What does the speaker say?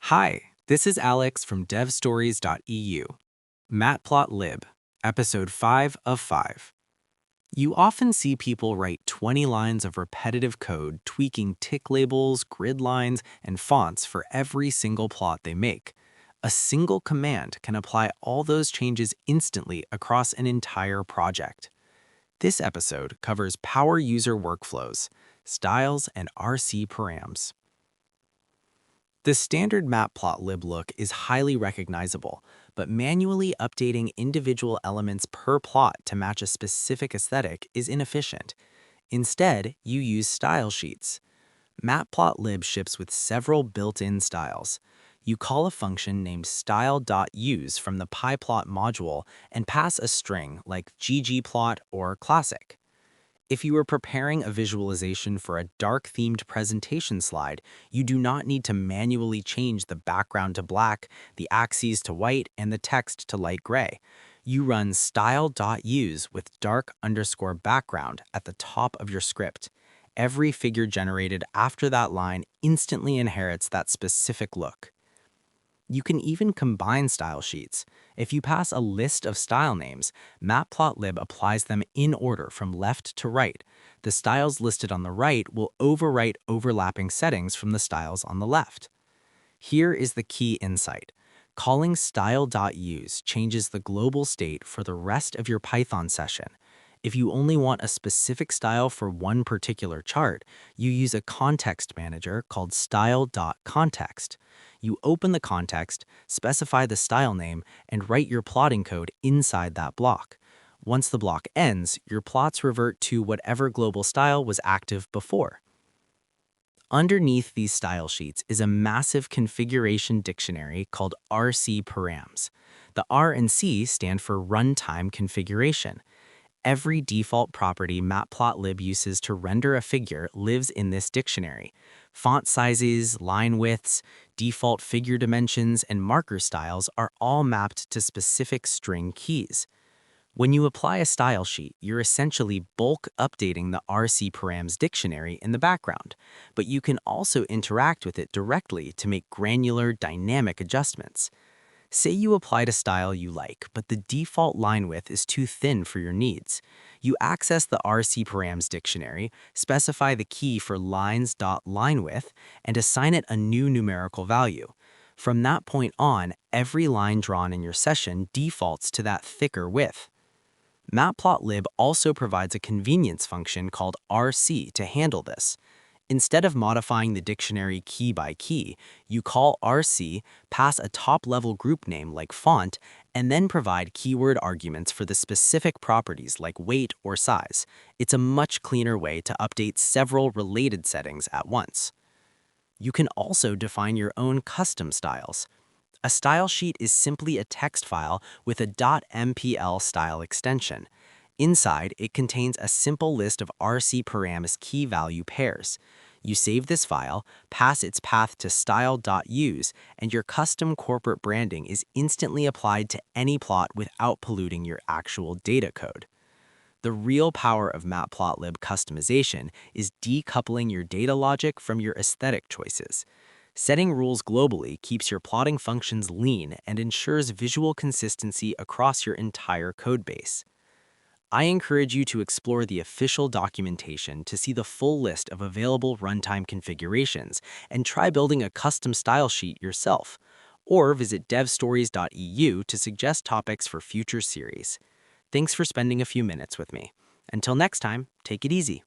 Hi, this is Alex from devstories.eu. Matplotlib, episode 5 of 5. You often see people write 20 lines of repetitive code tweaking tick labels, grid lines, and fonts for every single plot they make. A single command can apply all those changes instantly across an entire project. This episode covers power user workflows, styles, and rcParams. The standard Matplotlib look is highly recognizable, but manually updating individual elements per plot to match a specific aesthetic is inefficient. Instead, you use style sheets. Matplotlib ships with several built-in styles. You call a function named style.use from the pyplot module and pass a string like ggplot or classic. If you are preparing a visualization for a dark-themed presentation slide, you do not need to manually change the background to black, the axes to white, and the text to light gray. You run style.use with dark_background at the top of your script. Every figure generated after that line instantly inherits that specific look. You can even combine style sheets. If you pass a list of style names, Matplotlib applies them in order from left to right. The styles listed on the right will overwrite overlapping settings from the styles on the left. Here is the key insight. Calling style.use changes the global state for the rest of your Python session. If you only want a specific style for one particular chart, you use a context manager called style.context. You open the context, specify the style name, and write your plotting code inside that block. Once the block ends, your plots revert to whatever global style was active before. Underneath these style sheets is a massive configuration dictionary called rcParams. The R and C stand for runtime configuration. Every default property Matplotlib uses to render a figure lives in this dictionary. Font sizes, line widths, default figure dimensions, and marker styles are all mapped to specific string keys. When you apply a style sheet, you're essentially bulk updating the rcParams dictionary in the background, but you can also interact with it directly to make granular, dynamic adjustments. Say you applied a style you like, but the default line width is too thin for your needs. You access the rcParams dictionary, specify the key for lines.linewidth, and assign it a new numerical value. From that point on, every line drawn in your session defaults to that thicker width. Matplotlib also provides a convenience function called rc to handle this. Instead of modifying the dictionary key by key, you call rc, pass a top-level group name like font, and then provide keyword arguments for the specific properties like weight or size. It's a much cleaner way to update several related settings at once. You can also define your own custom styles. A style sheet is simply a text file with a .mpl style extension. Inside, it contains a simple list of rcParams key value pairs. You save this file, pass its path to style.use, and your custom corporate branding is instantly applied to any plot without polluting your actual data code. The real power of Matplotlib customization is decoupling your data logic from your aesthetic choices. Setting rules globally keeps your plotting functions lean and ensures visual consistency across your entire codebase. I encourage you to explore the official documentation to see the full list of available runtime configurations and try building a custom style sheet yourself. Or visit devstories.eu to suggest topics for future series. Thanks for spending a few minutes with me. Until next time, take it easy.